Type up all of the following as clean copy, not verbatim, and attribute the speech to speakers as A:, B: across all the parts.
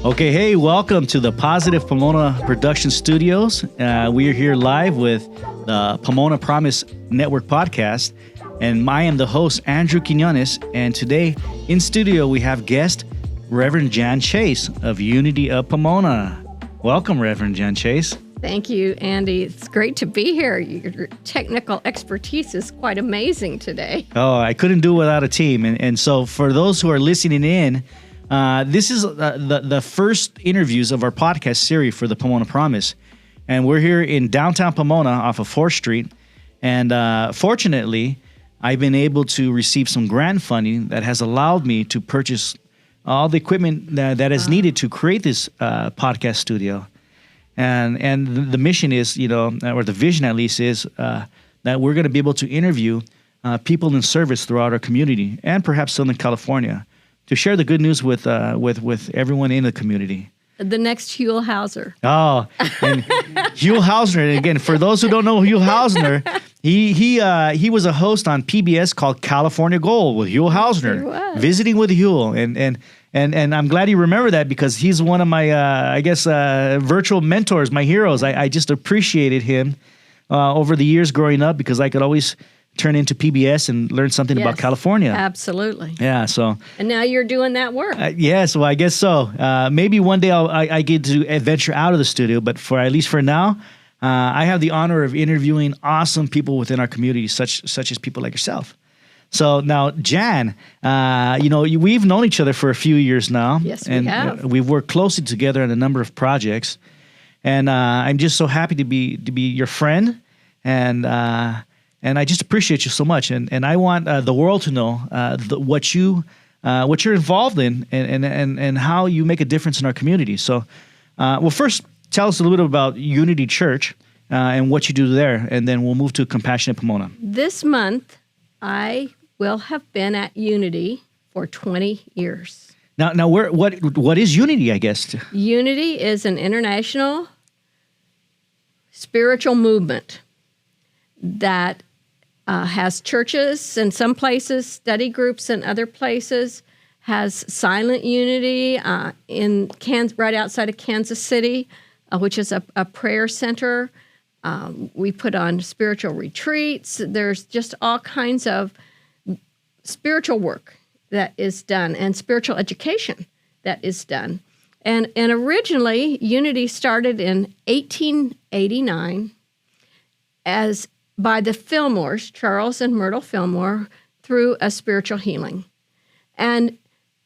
A: Okay, hey, welcome to the Positive Pomona Production Studios. We are here live with the Pomona Promise Network podcast, and I am the host, Andrew Quiñones, and today in studio we have guest Reverend Jan Chase of Unity of Pomona. Welcome, Reverend Jan Chase.
B: Thank you, Andy. It's great to be here. Your technical expertise is quite amazing today.
A: Oh, I couldn't do it without a team, and so for those who are listening in, this is the first interviews of our podcast series for the Pomona Promise. And we're here in downtown Pomona off of 4th Street. And fortunately, I've been able to receive some grant funding that has allowed me to purchase all the equipment that is needed to create this podcast studio. And the mission is, or the vision at least is that we're going to be able to interview people in service throughout our community and perhaps Southern California, to share the good news with everyone in the community.
B: The next Huell Hauser.
A: Oh, and Huell Hauser. And again, for those who don't know Huell Hauser, he was a host on PBS called California Gold with Huell Hauser, visiting with Huell, and I'm glad you remember that because he's one of my virtual mentors, my heroes. I just appreciated him over the years growing up because I could always turn into PBS and learn something about California.
B: Absolutely.
A: Yeah. So.
B: And now you're doing that work.
A: Yes. Well, I guess so. Maybe one day I get to venture out of the studio, but at least for now, I have the honor of interviewing awesome people within our community, such as people like yourself. So now, Jan, we've known each other for a few years now.
B: Yes, we
A: and
B: have.
A: We've worked closely together on a number of projects, and I'm just so happy to be your friend, and I just appreciate you so much, and I want the world to know what you're involved in, and how you make a difference in our community. So, first, tell us a little bit about Unity Church and what you do there, and then we'll move to Compassionate Pomona.
B: This month, I will have been at Unity for 20 years.
A: Now, what is Unity? I guess
B: Unity is an international spiritual movement that has churches in some places, study groups in other places, has silent unity in right outside of Kansas City, which is a prayer center. We put on spiritual retreats. There's just all kinds of spiritual work that is done and spiritual education that is done. And originally, Unity started in 1889 by the Fillmores, Charles and Myrtle Fillmore, through a spiritual healing. And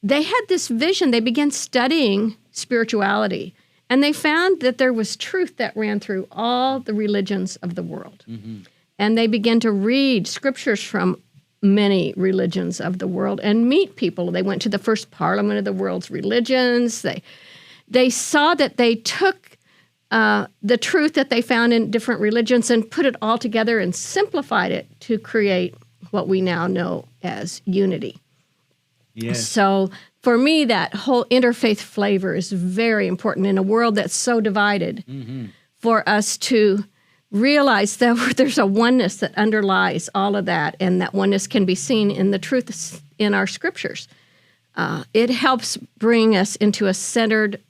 B: they had this vision. They began studying spirituality, and they found that there was truth that ran through all the religions of the world. Mm-hmm. And they began to read scriptures from many religions of the world and meet people. They went to the first parliament of the world's religions. They saw that they took the truth that they found in different religions and put it all together and simplified it to create what we now know as unity.
A: Yes.
B: So for me, that whole interfaith flavor is very important in a world that's so divided, for us to realize that there's a oneness that underlies all of that, and that oneness can be seen in the truth in our scriptures. It helps bring us into a centered,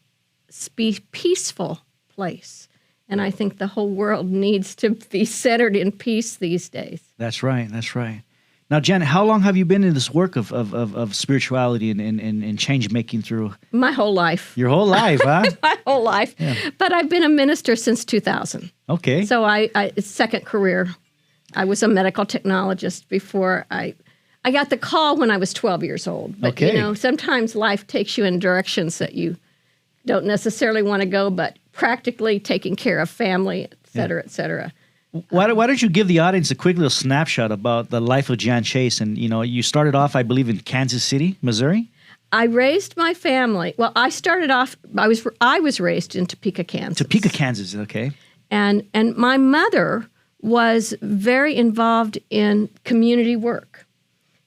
B: peaceful place. And I think the whole world needs to be centered in peace these days.
A: That's right. That's right. Now, Jen, how long have you been in this work of spirituality and change making through?
B: My whole life.
A: Your whole life, huh?
B: My whole life. Yeah. But I've been a minister since 2000.
A: Okay.
B: So it's second career. I was a medical technologist before I got the call when I was 12 years old. But, sometimes life takes you in directions that you don't necessarily want to go, but practically taking care of family, et cetera, et cetera.
A: Why don't you give the audience a quick little snapshot about the life of Jan Chase? And, you started off, I believe, in Kansas City, Missouri?
B: I raised my family. Well, I started off, I was raised in Topeka, Kansas.
A: Topeka, Kansas, okay.
B: And my mother was very involved in community work.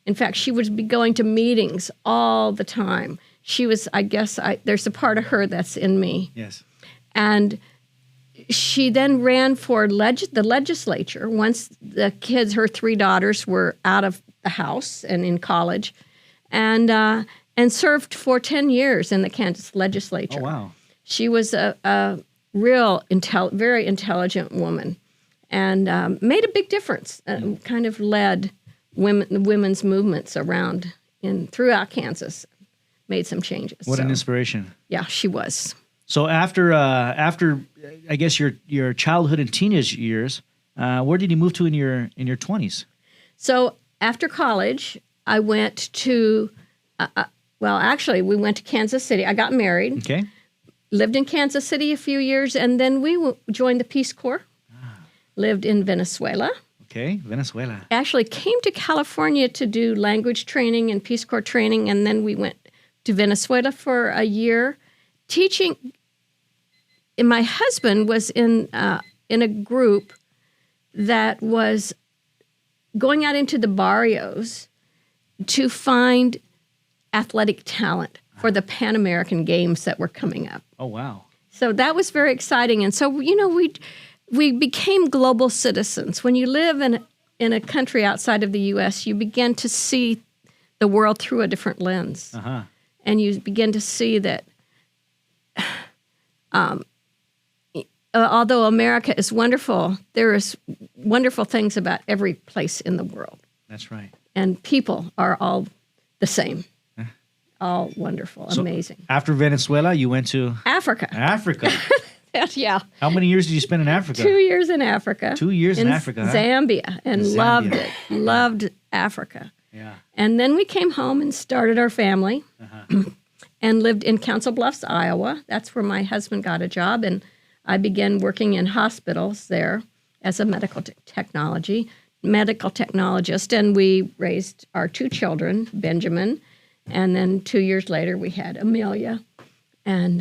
B: In fact, she would be going to meetings all the time. She was, there's a part of her that's in me.
A: Yes.
B: And she then ran for the legislature once the kids, her three daughters, were out of the house and in college. And and served for 10 years in the Kansas legislature.
A: Oh, wow.
B: She was a real, very intelligent woman and made a big difference, kind of led women's movements around throughout Kansas, made some changes.
A: What an inspiration.
B: Yeah, she was.
A: So after I guess your childhood and teenage years, where did you move to in your 20s?
B: So after college, I went to actually we went to Kansas City. I got married.
A: Okay.
B: Lived in Kansas City a few years, and then we joined the Peace Corps. Lived in Venezuela.
A: Okay, Venezuela.
B: Actually came to California to do language training and Peace Corps training, and then we went to Venezuela for a year teaching. And my husband was in a group that was going out into the barrios to find athletic talent for the Pan American Games that were coming up.
A: Oh, wow.
B: So that was very exciting. And so, we became global citizens. When you live in a country outside of the U.S., you begin to see the world through a different lens.
A: Uh-huh.
B: And you begin to see that although America is wonderful, there is wonderful things about every place in the world.
A: That's right.
B: And people are all the same. All wonderful, amazing.
A: After Venezuela, you went to
B: Africa. Yeah.
A: How many years did you spend in Africa?
B: 2 years in Africa.
A: 2 years in Africa, huh?
B: Zambia, and
A: In
B: loved
A: Zambia.
B: it. Loved Africa.
A: Yeah.
B: And then we came home and started our family
A: Uh-huh.
B: and lived in Council Bluffs, Iowa. That's where my husband got a job, and I began working in hospitals there as a medical technologist, and we raised our 2 children, Benjamin, and then 2 years later we had Amelia. And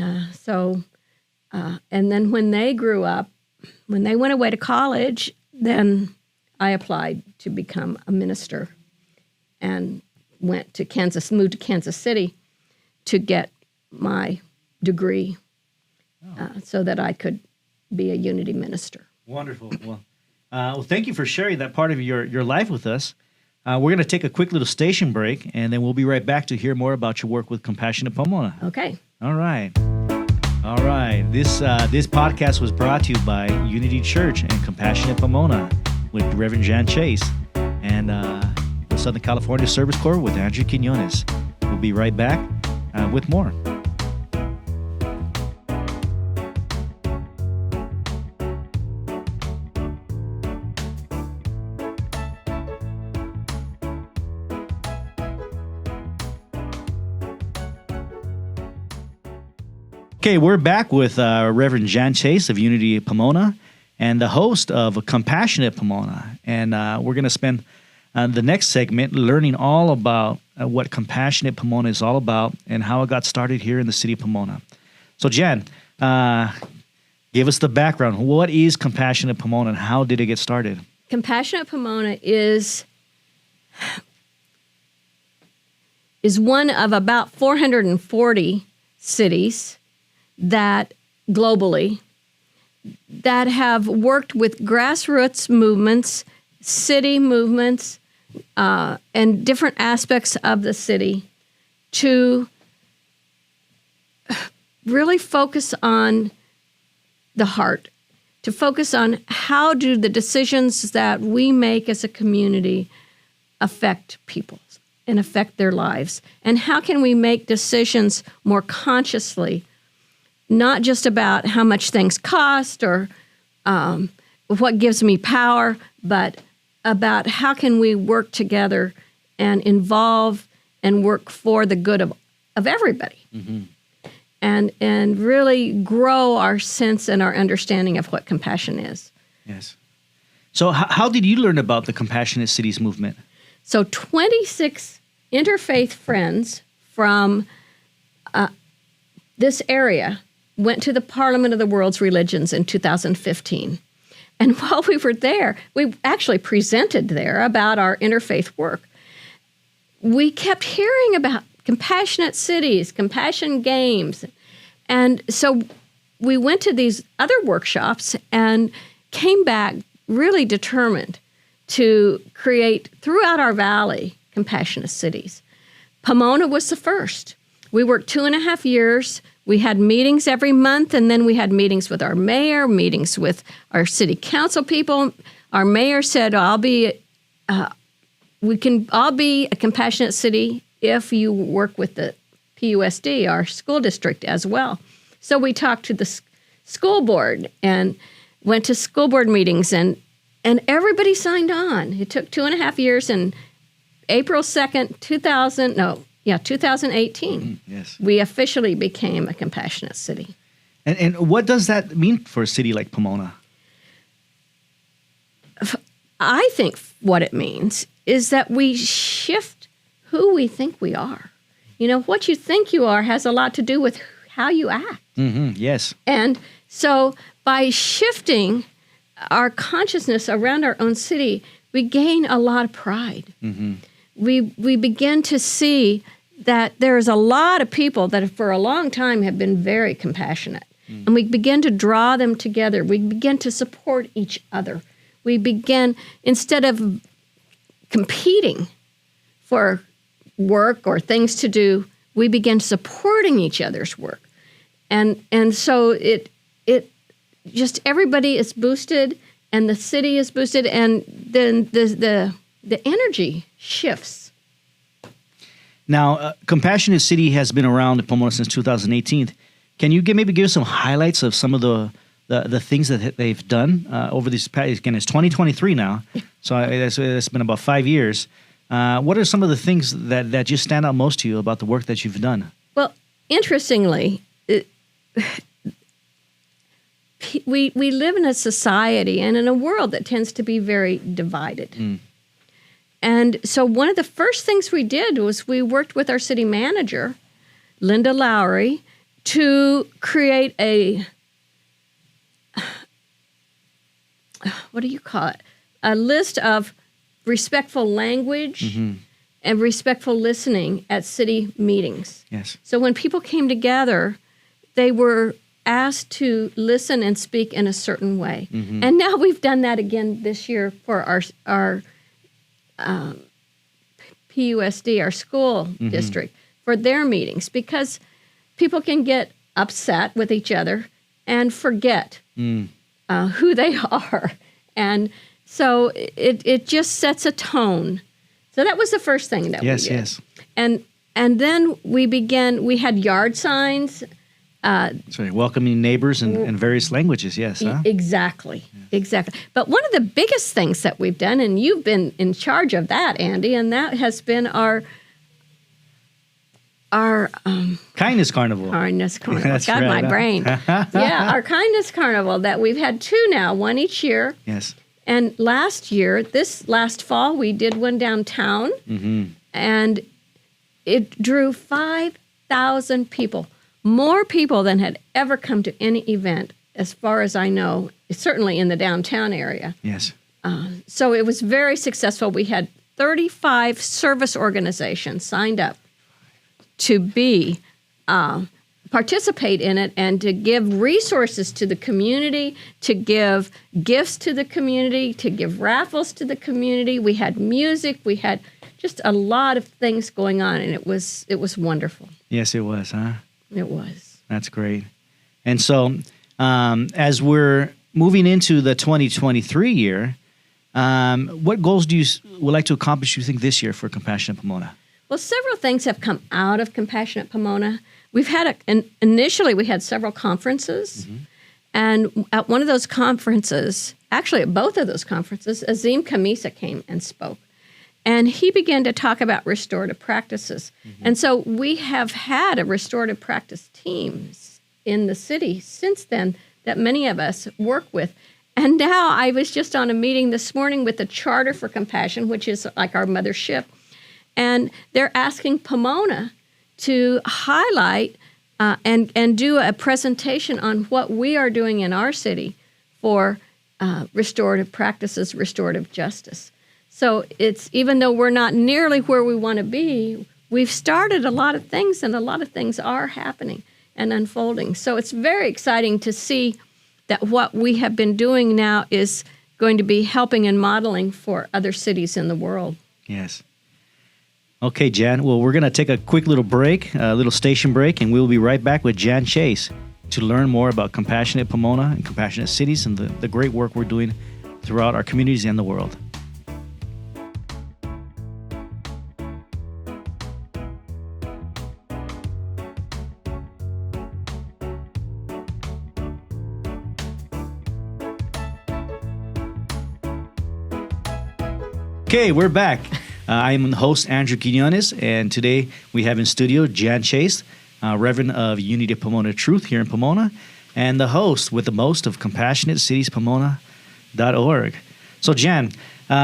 B: and then when they grew up, when they went away to college, then I applied to become a minister and moved to Kansas City to get my degree so that I could be a unity minister.
A: Wonderful. Well, thank you for sharing that part of your life with us. We're going to take a quick little station break, and then we'll be right back to hear more about your work with Compassionate Pomona.
B: Okay.
A: All right. This podcast was brought to you by Unity Church and Compassionate Pomona with Reverend Jan Chase and the Southern California Service Corps with Andrew Quiñones. We'll be right back with more. Okay, we're back with Reverend Jan Chase of Unity Pomona and the host of Compassionate Pomona. And we're going to spend the next segment learning all about what Compassionate Pomona is all about and how it got started here in the city of Pomona. So, Jan, give us the background. What is Compassionate Pomona and how did it get started?
B: Compassionate Pomona is one of about 440 cities that globally that have worked with grassroots movements, city movements, and different aspects of the city to really focus on the heart, to focus on how do the decisions that we make as a community affect people and affect their lives, and how can we make decisions more consciously, not just about how much things cost or what gives me power, but about how can we work together and involve and work for the good of everybody. Mm-hmm. And really grow our sense and our understanding of what compassion is.
A: Yes. So how did you learn about the Compassionate Cities movement?
B: So 26 interfaith friends from this area went to the Parliament of the World's Religions in 2015. And while we were there, we actually presented there about our interfaith work. We kept hearing about compassionate cities, compassion games. And so we went to these other workshops and came back really determined to create throughout our valley compassionate cities. Pomona was the first. We worked 2.5 years. We had meetings every month, and then we had meetings with our mayor, meetings with our city council people. Our mayor said, we can all be a compassionate city if you work with the PUSD, our school district, as well. So we talked to the school board and went to school board meetings, and everybody signed on. It took 2.5 years, and April 2nd, 2018,
A: yes,
B: we officially became a compassionate city.
A: And what does that mean for a city like Pomona?
B: I think what it means is that we shift who we think we are. You know, what you think you are has a lot to do with how you act.
A: Mm-hmm. Yes.
B: And so by shifting our consciousness around our own city, we gain a lot of pride.
A: Mm-hmm.
B: We begin to see that there's a lot of people that for a long time have been very compassionate. Mm. And we begin to draw them together. We begin to support each other. We begin, instead of competing for work or things to do, we begin supporting each other's work. And so it just everybody is boosted and the city is boosted, and then the energy shifts.
A: Now, Compassionate City has been around in Pomona since 2018. Can you maybe give us some highlights of some of the things that they've done over these past, again, it's 2023 now, so it's been about 5 years. What are some of the things that just stand out most to you about the work that you've done?
B: Well, interestingly, we live in a society and in a world that tends to be very divided. Mm. And so one of the first things we did was we worked with our city manager, Linda Lowry, to create a list of respectful language mm-hmm. and respectful listening at city meetings.
A: Yes.
B: So when people came together, they were asked to listen and speak in a certain way. Mm-hmm. And now we've done that again this year for our PUSD, our school mm-hmm. district, for their meetings, because people can get upset with each other and forget who they are. And so it just sets a tone. So that was the first thing that we did.
A: Yes.
B: And then we had yard signs.
A: Sorry, welcoming neighbors in various languages, yes. Huh?
B: Exactly. But one of the biggest things that we've done, and you've been in charge of that, Andy, and that has been our
A: Kindness Carnival.
B: Kindness Carnival.
A: That's
B: Got
A: right,
B: my brain. Yeah, our Kindness Carnival that we've had 2 now, one each year.
A: Yes.
B: And this last fall, we did one downtown, mm-hmm. and it drew 5,000 people. More people than had ever come to any event, as far as I know, certainly in the downtown area.
A: Yes.
B: So it was very successful. We had 35 service organizations signed up to participate in it and to give resources to the community, to give gifts to the community, to give raffles to the community. We had music. We had just a lot of things going on, and it was wonderful.
A: Yes, it was, huh?
B: It was.
A: That's great. And so as we're moving into the 2023 year, what goals would like to accomplish, you think, this year for Compassionate Pomona?
B: Well, several things have come out of Compassionate Pomona. We've had initially we had several conferences, mm-hmm. and at one of those conferences, actually at both of those conferences, Azim Kamisa came and spoke. And he began to talk about restorative practices. Mm-hmm. And so we have had a restorative practice teams in the city since then that many of us work with. And now I was just on a meeting this morning with the Charter for Compassion, which is like our mothership. And they're asking Pomona to highlight and do a presentation on what we are doing in our city for restorative practices, restorative justice. So it's, even though we're not nearly where we want to be, we've started a lot of things, and a lot of things are happening and unfolding. So it's very exciting to see that what we have been doing now is going to be helping and modeling for other cities in the world.
A: Yes. Okay, Jan. Well, we're going to take a quick little break, a little station break, and we'll be right back with Jan Chase to learn more about Compassionate Pomona and Compassionate Cities and the great work we're doing throughout our communities and the world. Okay, we're back. I'm the host, Andrew Quiñones, and today we have in studio Jan Chase, Reverend of Unity of Pomona Truth here in Pomona, and the host with the most of CompassionateCitiesPomona.org. So, Jan,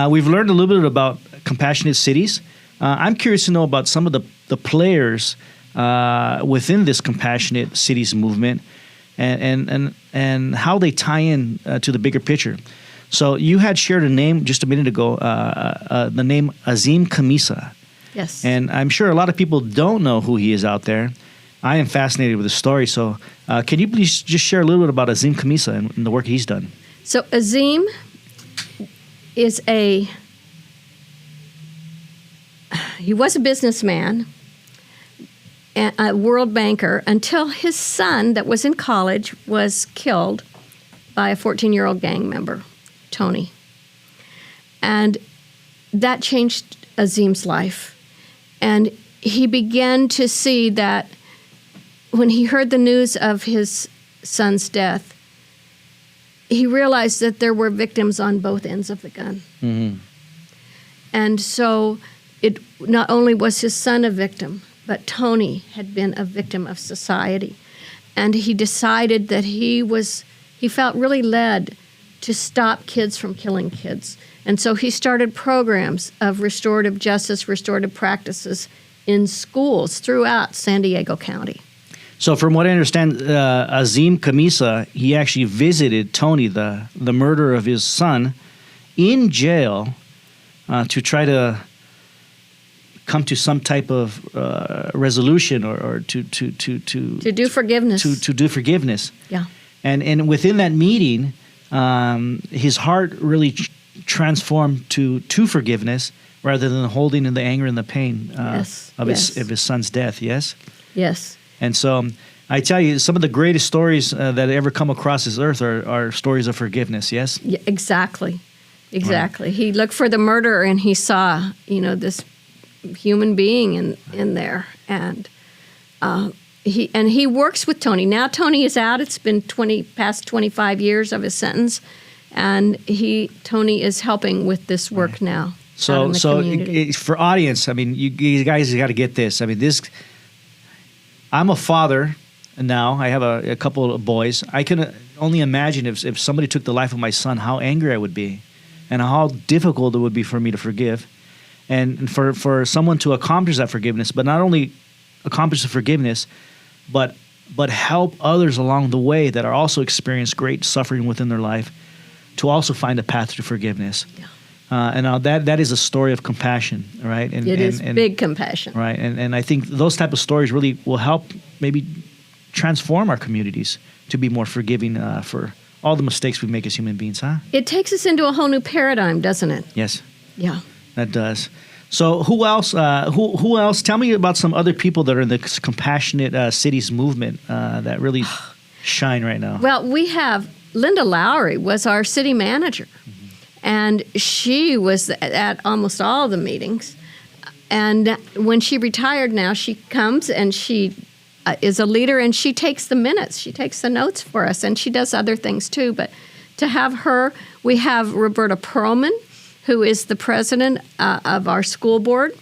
A: we've learned a little bit about Compassionate Cities. I'm curious to know about some of the players within this Compassionate Cities movement and how they tie in to the bigger picture. So you had shared a name just a minute ago, the name Azim Khamisa.
B: Yes.
A: And I'm sure a lot of people don't know who he is out there. I am fascinated with the story. So can you please just share a little bit about Azim Khamisa and the work he's done?
B: So Azim is he was a businessman, a world banker, until his son that was in college was killed by a 14-year-old gang member, Tony. And that changed Azim's life. And he began to see that when he heard the news of his son's death, he realized that there were victims on both ends of the gun. Mm-hmm. And so it not only was his son a victim, but Tony had been a victim of society. And he decided that he felt really led to stop kids from killing kids. And so he started programs of restorative justice, restorative practices in schools throughout San Diego County.
A: So from what I understand, Azim Khamisa, he actually visited Tony, the murderer of his son, in jail to try to come to some type of resolution or to
B: do forgiveness.
A: To do forgiveness.
B: Yeah.
A: And within that meeting, his heart really transformed to forgiveness rather than holding in the anger and the pain of his son's death. Yes.
B: Yes.
A: And so I tell you, some of the greatest stories that ever come across this earth are stories of forgiveness. Yes.
B: Yeah, exactly. Right. He looked for the murderer and he saw, this human being in there, and he works with Tony. Now Tony is out. It's been past 25 years of his sentence, and Tony is helping with this work now.
A: So for audience, I mean, you guys got to get this. I mean, I'm a father now. I have a couple of boys. I can only imagine if somebody took the life of my son, how angry I would be, and how difficult it would be for me to forgive. And for someone to accomplish that forgiveness, but not only accomplish the forgiveness, but help others along the way that are also experiencing great suffering within their life to also find a path to forgiveness. Yeah. And now that is a story of compassion, right? And
B: it is big compassion.
A: Right. And I think those type of stories really will help maybe transform our communities to be more forgiving for all the mistakes we make as human beings, huh?
B: It takes us into a whole new paradigm, doesn't it?
A: Yes.
B: Yeah.
A: That does. So who else? Who else? Tell me about some other people that are in the Compassionate Cities movement that really shine right now.
B: Well, we have Linda Lowry was our city manager, mm-hmm. and she was at almost all the meetings. And when she retired now, she comes and she is a leader, and she takes the minutes. She takes the notes for us, and she does other things too. But to have her, we have Roberta Perlman, who is the president of our school board,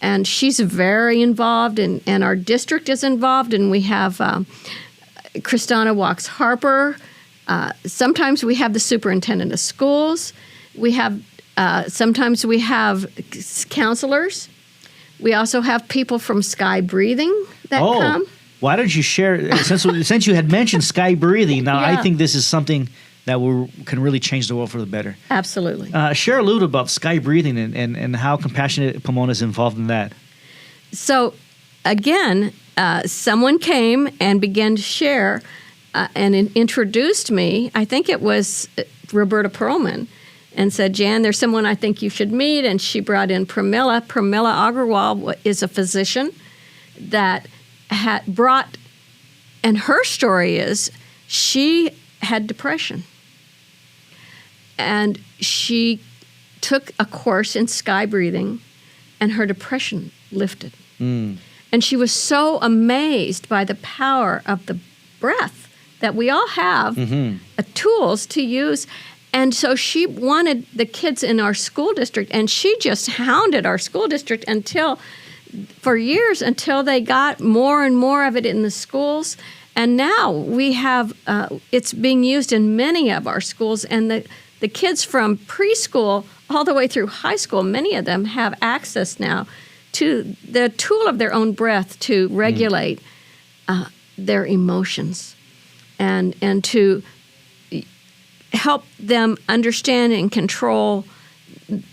B: and she's very involved, and our district is involved, and we have Kristana Walks-Harper. Sometimes we have the superintendent of schools. We have sometimes we have counselors. We also have people from Sky Breathing that come.
A: Why don't you share, since you had mentioned Sky Breathing, now I think this is something that can really change the world for the better.
B: Absolutely.
A: Share a little about Sky Breathing and how Compassionate Pomona is involved in that.
B: So, again, someone came and began to share and introduced me. I think it was Roberta Perlman. and said, Jan, there's someone I think you should meet. And she brought in Pramila. Pramila Agrawal is a physician that had brought, and her story is she had depression. And she took a course in sky breathing, and her depression lifted. And she was so amazed by the power of the breath that we all have tools to use. And so she wanted the kids in our school district, and she just hounded our school district for years until they got more and more of it in the schools. And now we have, it's being used in many of our schools, and the kids from preschool all the way through high school, many of them have access now to the tool of their own breath to regulate their emotions and to help them understand and control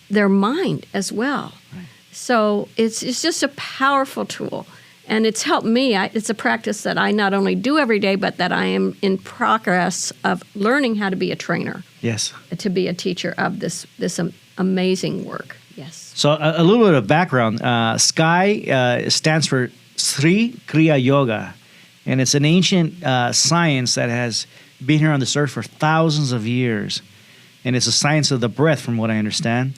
B: their mind as well. Right. So it's just a powerful tool. And it's helped me. It's a practice that I not only do every day, but that I am in progress of learning how to be a trainer.
A: Yes.
B: To be a teacher of this amazing work. Yes.
A: So a little bit of background. SKY stands for Sri Kriya Yoga, and it's an ancient science that has been here on this earth for thousands of years, and it's a science of the breath, from what I understand.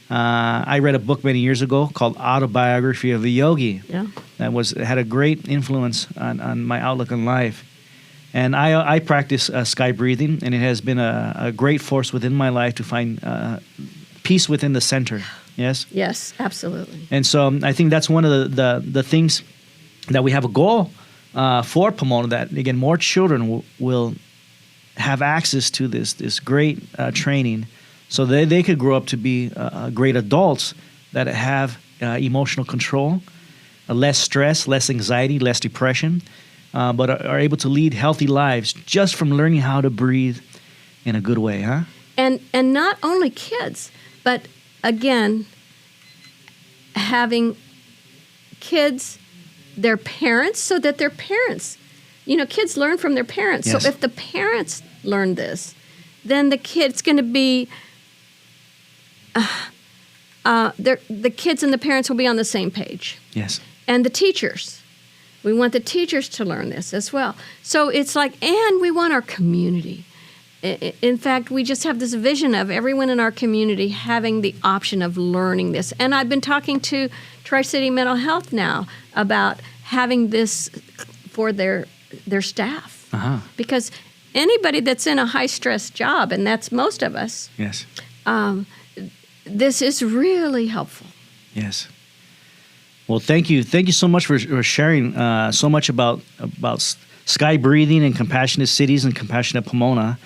A: I read a book many years ago called Autobiography of a Yogi.
B: Yeah.
A: That had a great influence on my outlook on life. And I practice sky breathing, and it has been a great force within my life to find peace within the center. Yes?
B: Yes, absolutely.
A: And so I think that's one of the things that we have a goal for Pomona, that, again, more children will have access to this great training, so they could grow up to be great adults that have emotional control, less stress, less anxiety, less depression, but are able to lead healthy lives just from learning how to breathe in a good way, huh?
B: And not only kids, but again, having kids, their parents, so that their parents, kids learn from their parents.
A: Yes.
B: So if the parents learn this, then the kid's going to be, the kids and the parents will be on the same page.
A: Yes.
B: And the teachers. We want the teachers to learn this as well. So it's like, and we want our community. In fact, we just have this vision of everyone in our community having the option of learning this. And I've been talking to Tri-City Mental Health now about having this for their staff.
A: Uh-huh.
B: Because anybody that's in a high-stress job, and that's most of us,
A: Yes.
B: This is really helpful.
A: Yes. Well, thank you so much for sharing so much about sky breathing and compassionate cities and compassionate Pomona,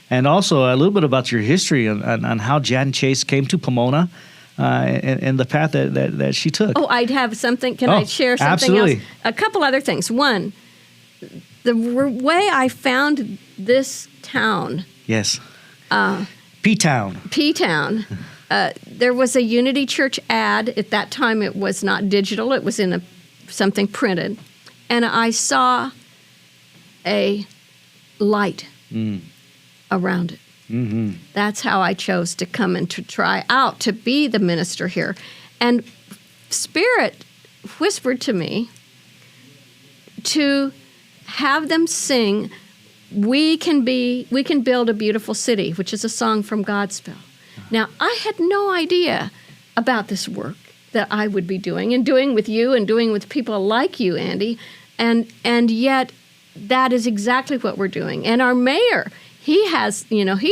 A: and also a little bit about your history on how Jan Chase came to Pomona and the path that she took.
B: Oh, I'd have something. Can I share something
A: absolutely.
B: else? A couple other things. One, the way I found this town.
A: Yes. P-Town.
B: P-Town. There was a Unity Church ad. At that time, it was not digital. It was in something printed. And I saw a light around it. Mm-hmm. That's how I chose to come and to try out to be the minister here. And Spirit whispered to me to have them sing, we can build a beautiful city, which is a song from Godspell. Now, I had no idea about this work that I would be doing with you and doing with people like you, Andy, and yet that is exactly what we're doing. And our mayor, he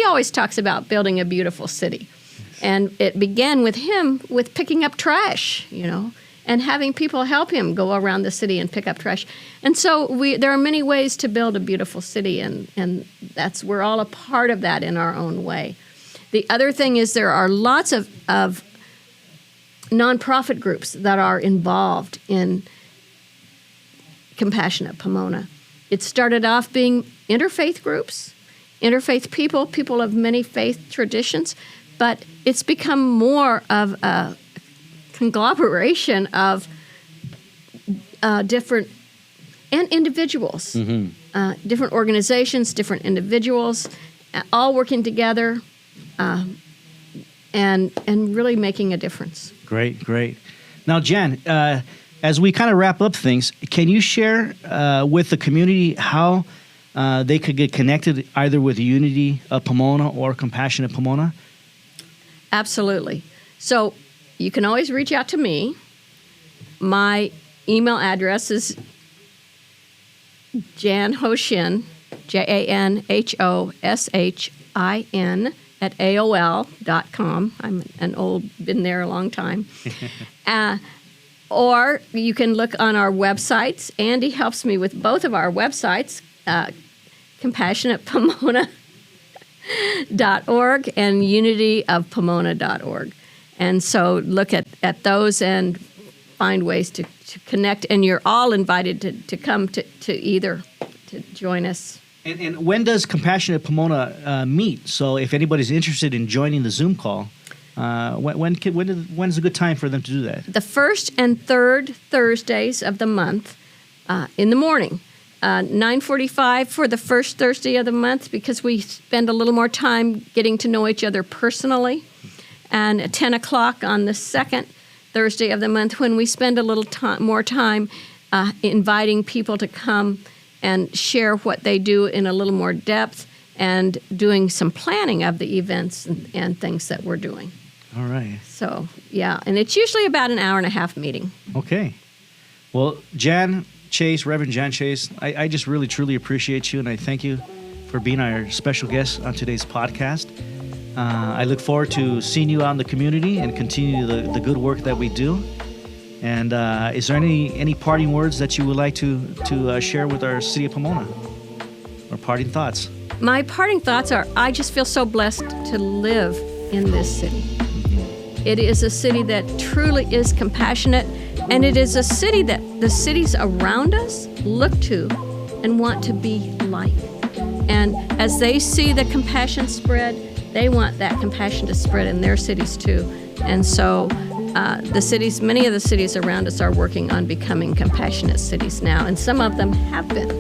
B: always talks about building a beautiful city. Yes. And it began with him with picking up trash, and having people help him go around the city and pick up trash. And so there are many ways to build a beautiful city, and we're all a part of that in our own way. The other thing is there are lots of nonprofit groups that are involved in Compassionate Pomona. It started off being interfaith groups, interfaith people of many faith traditions, but it's become more of a conglomeration of different and individuals, different organizations, different individuals, all working together. and really making a difference.
A: Great. Now, Jan, as we kind of wrap up things, can you share with the community how they could get connected either with Unity of Pomona or Compassionate Pomona?
B: Absolutely. So you can always reach out to me. My email address is janhoshin, janhoshin @AOL.com. I'm been there a long time. Or you can look on our websites. Andy helps me with both of our websites, compassionatepomona.org and unityofpomona.org. And so look at those and find ways to connect. And you're all invited to come to either, to join us.
A: And when does Compassionate Pomona meet? So if anybody's interested in joining the Zoom call, when's a good time for them to do that?
B: The first and third Thursdays of the month in the morning. 9:45 for the first Thursday of the month because we spend a little more time getting to know each other personally. And at 10 o'clock on the second Thursday of the month when we spend a little more time inviting people to come and share what they do in a little more depth and doing some planning of the events and things that we're doing.
A: All right.
B: So, yeah, and it's usually about an hour and a half meeting.
A: Okay. Well, Jan Chase, Reverend Jan Chase, I just really, truly appreciate you, and I thank you for being our special guest on today's podcast. I look forward to seeing you out in the community and continue the good work that we do. And is there any parting words that you would like to share with our city of Pomona, or parting thoughts?
B: My parting thoughts are, I just feel so blessed to live in this city. Mm-hmm. It is a city that truly is compassionate, and it is a city that the cities around us look to and want to be like. And as they see the compassion spread, they want that compassion to spread in their cities too. And so many of the cities around us are working on becoming compassionate cities now, and some of them have been.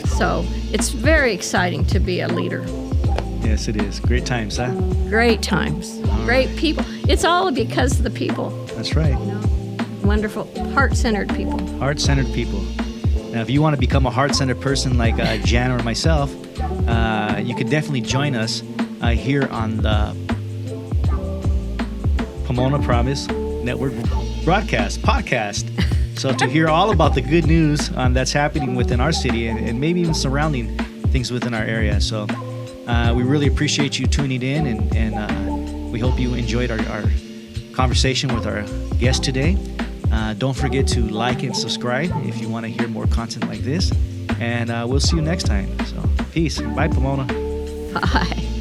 B: So it's very exciting to be a leader.
A: Yes, it is. Great times, huh?
B: Great times. Great people. It's all because of the people.
A: That's right.
B: You know? Wonderful, heart-centered people.
A: Heart-centered people. Now, if you want to become a heart-centered person like Jan or myself, you could definitely join us here on the Pomona Promise Network podcast. So to hear all about the good news that's happening within our city and maybe even surrounding things within our area. So we really appreciate you tuning in, and we hope you enjoyed our conversation with our guest today. Don't forget to like and subscribe if you want to hear more content like this. And we'll see you next time. So peace. Bye, Pomona.
B: Bye.